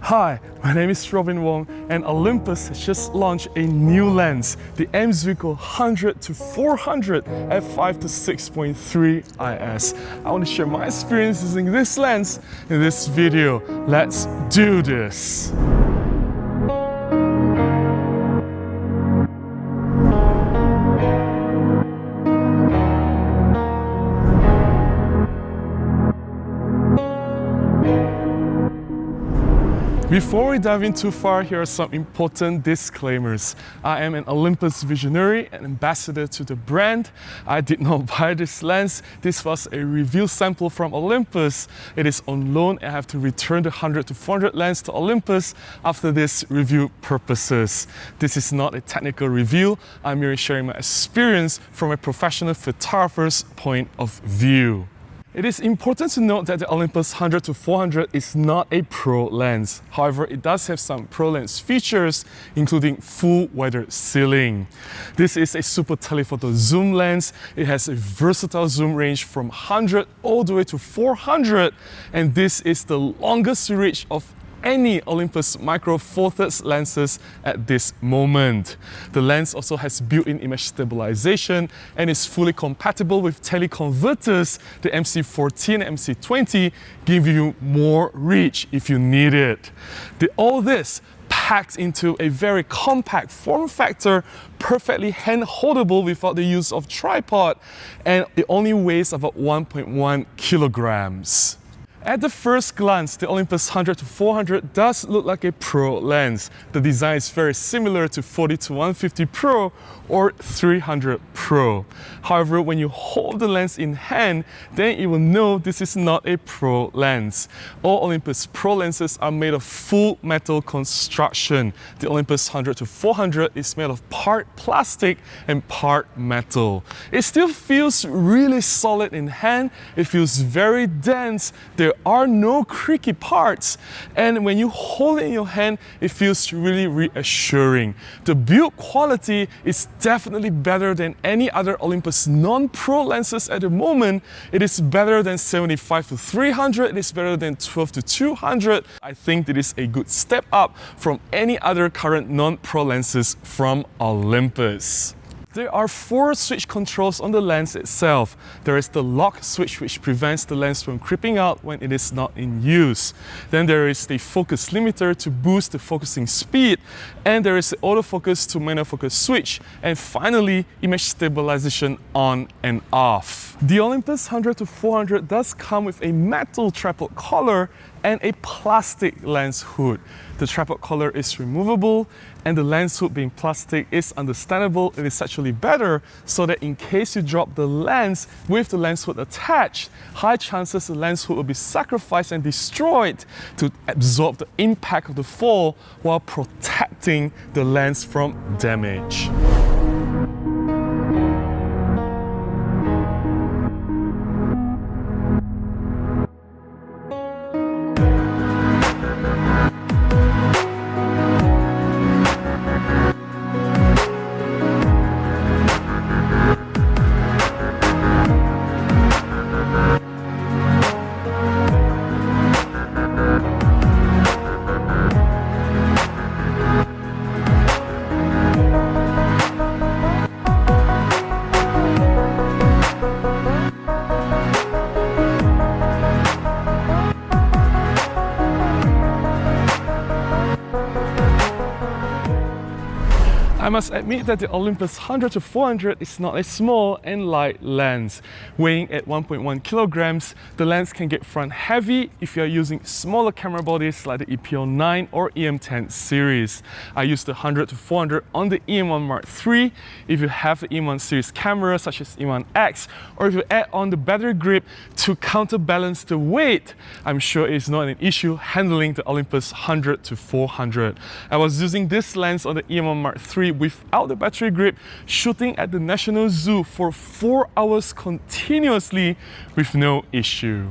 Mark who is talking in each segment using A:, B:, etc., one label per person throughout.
A: Hi, my name is Robin Wong and Olympus has just launched a new lens, the M.Zuiko 100-400 F5-6.3 IS. I want to share my experience using this lens in this video. Let's do this! Before we dive in too far, here are some important disclaimers. I am an Olympus visionary and ambassador to the brand. I did not buy this lens. This was a review sample from Olympus. It is on loan and I have to return the 100-400 lens to Olympus after this review purposes. This is not a technical review. I'm merely sharing my experience from a professional photographer's point of view. It is important to note that the Olympus 100-400 is not a pro lens. However, it does have some pro lens features, including full weather sealing. This is a super telephoto zoom lens. It has a versatile zoom range from 100 all the way to 400, and this is the longest reach of any Olympus Micro Four Thirds lenses at this moment. The lens also has built-in image stabilization and is fully compatible with teleconverters, the MC14 and MC20, giving you more reach if you need it. All this packed into a very compact form factor, perfectly hand-holdable without the use of tripod, and it only weighs about 1.1 kilograms. At the first glance, the Olympus 100-400 does look like a pro lens. The design is very similar to 40-150 Pro or 300 Pro. However, when you hold the lens in hand, then you will know this is not a pro lens. All Olympus Pro lenses are made of full metal construction. The Olympus 100-400 is made of part plastic and part metal. It still feels really solid in hand. It feels very dense. There are no creaky parts, and when you hold it in your hand, it feels really reassuring. The build quality is definitely better than any other Olympus non-pro lenses at the moment. It is better than 75-300, it is better than 12-200. I think it is a good step up from any other current non-pro lenses from Olympus. There are 4 switch controls on the lens itself. There is the lock switch, which prevents the lens from creeping out when it is not in use. Then there is the focus limiter to boost the focusing speed. And there is the autofocus to manual focus switch. And finally, image stabilization on and off. The Olympus 100-400 does come with a metal tripod collar and a plastic lens hood. The tripod collar is removable, and the lens hood being plastic is understandable. It is actually better so that in case you drop the lens with the lens hood attached, high chances the lens hood will be sacrificed and destroyed to absorb the impact of the fall while protecting the lens from damage. I must admit that the Olympus 100-400 is not a small and light lens. Weighing at 1.1 kilograms, the lens can get front heavy if you are using smaller camera bodies like the EPL9 or EM10 series. I use the 100-400 on the EM1 Mark III. If you have the EM1 series camera such as EM1X, or if you add on the battery grip to counterbalance the weight, I'm sure it's not an issue handling the Olympus 100-400. I was using this lens on the EM1 Mark III without the battery grip, shooting at the National Zoo for 4 hours continuously with no issue.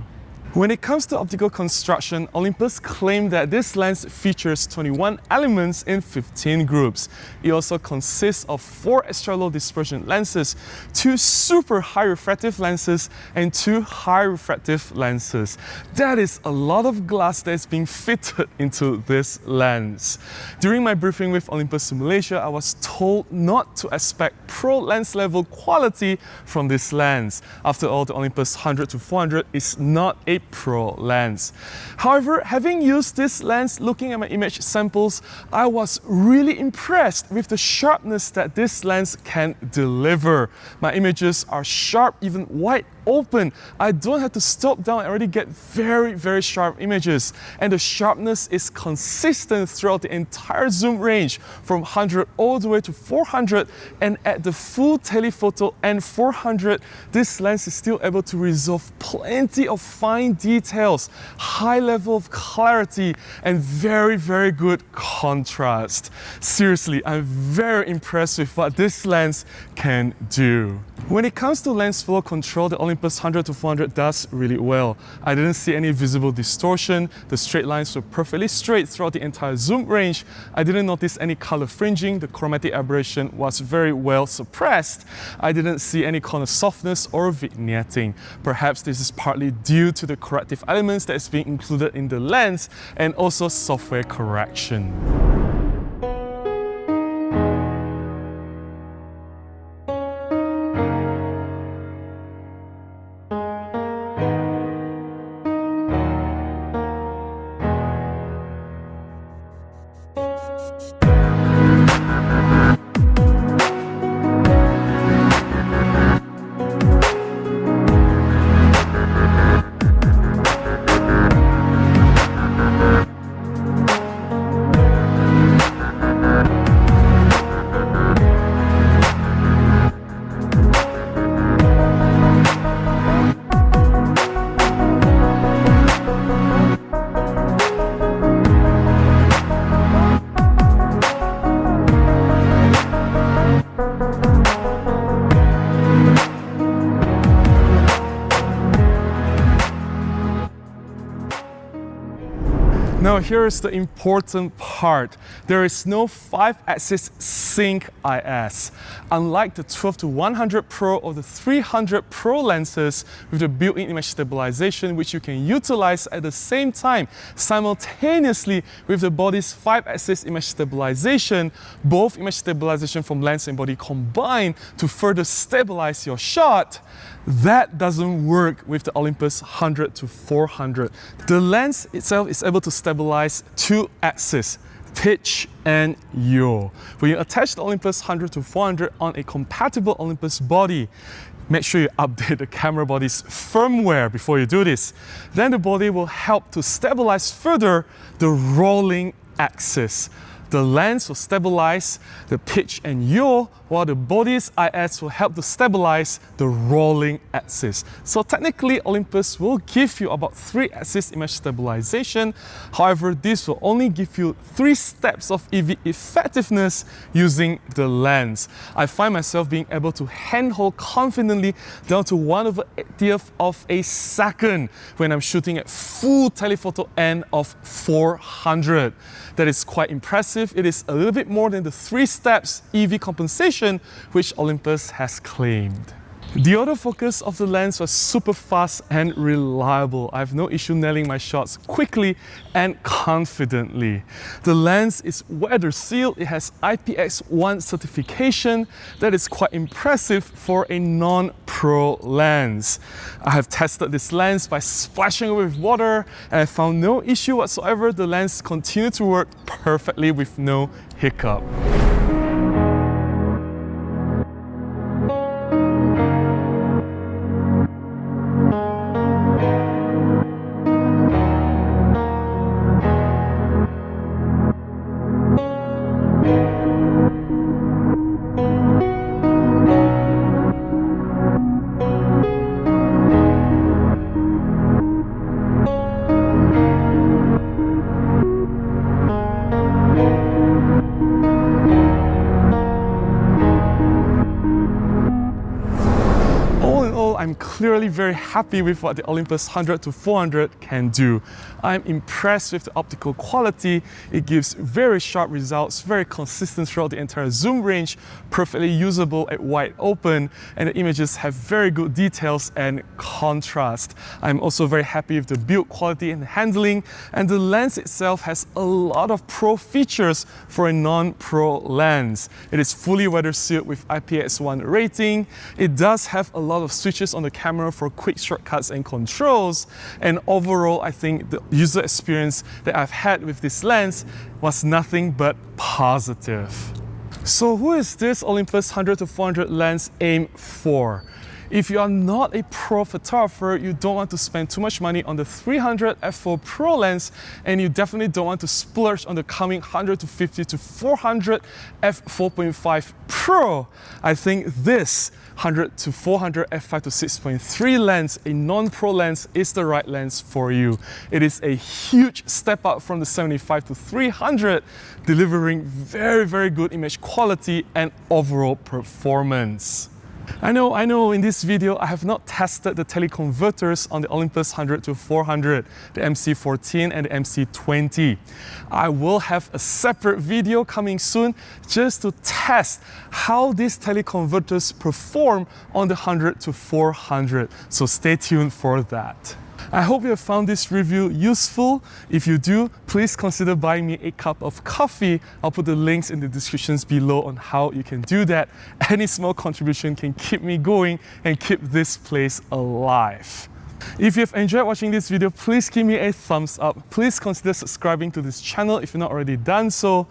A: When it comes to optical construction, Olympus claimed that this lens features 21 elements in 15 groups. It also consists of 4 extra low dispersion lenses, 2 super high refractive lenses, and 2 high refractive lenses. That is a lot of glass that is being fitted into this lens. During my briefing with Olympus Malaysia, I was told not to expect pro lens level quality from this lens. After all, the Olympus 100-400 is not a pro lens. However, having used this lens, looking at my image samples, I was really impressed with the sharpness that this lens can deliver. My images are sharp, even wide open. I don't have to stop down and already get very sharp images. And the sharpness is consistent throughout the entire zoom range from 100 all the way to 400, and at the full telephoto and 400, this lens is still able to resolve plenty of fine details, high level of clarity, and very good contrast. Seriously, I'm very impressed with what this lens can do. When it comes to lens flow control, the Olympus 100-400 does really well. I didn't see any visible distortion. The straight lines were perfectly straight throughout the entire zoom range. I didn't notice any color fringing. The chromatic aberration was very well suppressed. I didn't see any corner softness or vignetting. Perhaps this is partly due to the corrective elements that is being included in the lens and also software correction. Now here's the important part. There is no 5-axis sync IS. Unlike the 12-100 Pro or the 300 Pro lenses with the built-in image stabilization, which you can utilize at the same time simultaneously with the body's 5-axis image stabilization, both image stabilization from lens and body combined to further stabilize your shot. That doesn't work with the Olympus 100-400. The lens itself is able to stabilize 2 axes, pitch and yaw. When you attach the Olympus 100-400 on a compatible Olympus body, make sure you update the camera body's firmware before you do this. Then the body will help to stabilize further the rolling axis. The lens will stabilize the pitch and yaw, while the body's IS will help to stabilize the rolling axis. So technically, Olympus will give you about 3-axis image stabilization. However, this will only give you 3 steps of EV effectiveness using the lens. I find myself being able to handhold confidently down to 1/80th of a second when I'm shooting at full telephoto N of 400. That is quite impressive. It is a little bit more than the 3 steps EV compensation which Olympus has claimed. The autofocus of the lens was super fast and reliable. I have no issue nailing my shots quickly and confidently. The lens is weather sealed. It has IPX1 certification. That is quite impressive for a non-pro lens. I have tested this lens by splashing it with water and I found no issue whatsoever. The lens continued to work perfectly with no hiccup. clearly very happy with what the Olympus 100-400 can do. I'm impressed with the optical quality. It gives very sharp results, very consistent throughout the entire zoom range, perfectly usable at wide open, and the images have very good details and contrast. I'm also very happy with the build quality and handling, and the lens itself has a lot of pro features for a non-pro lens. It is fully weather sealed with IPX1 rating. It does have a lot of switches on the camera for quick shortcuts and controls, and overall I think the user experience that I've had with this lens was nothing but positive. So who is this Olympus 100-400 lens aimed for? If you are not a pro photographer, you don't want to spend too much money on the 300 f4 Pro lens, and you definitely don't want to splurge on the coming 150-400 f4.5 Pro. I think this 100-400 f5-6.3 lens, a non-pro lens, is the right lens for you. It is a huge step up from the 75-300, delivering very good image quality and overall performance. I know in this video I have not tested the teleconverters on the Olympus 100-400, the MC14 and the MC20. I will have a separate video coming soon just to test how these teleconverters perform on the 100-400, so stay tuned for that. I hope you have found this review useful. If you do, please consider buying me a cup of coffee. I'll put the links in the descriptions below on how you can do that. Any small contribution can keep me going and keep this place alive. If you've enjoyed watching this video, please give me a thumbs up. Please consider subscribing to this channel if you've not already done so.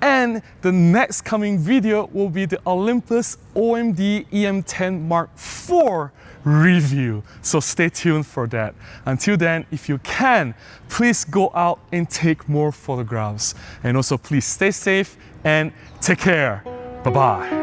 A: And the next coming video will be the Olympus OMD EM10 Mark IV review. So stay tuned for that. Until then, if you can, please go out and take more photographs. And also please stay safe and take care. Bye-bye.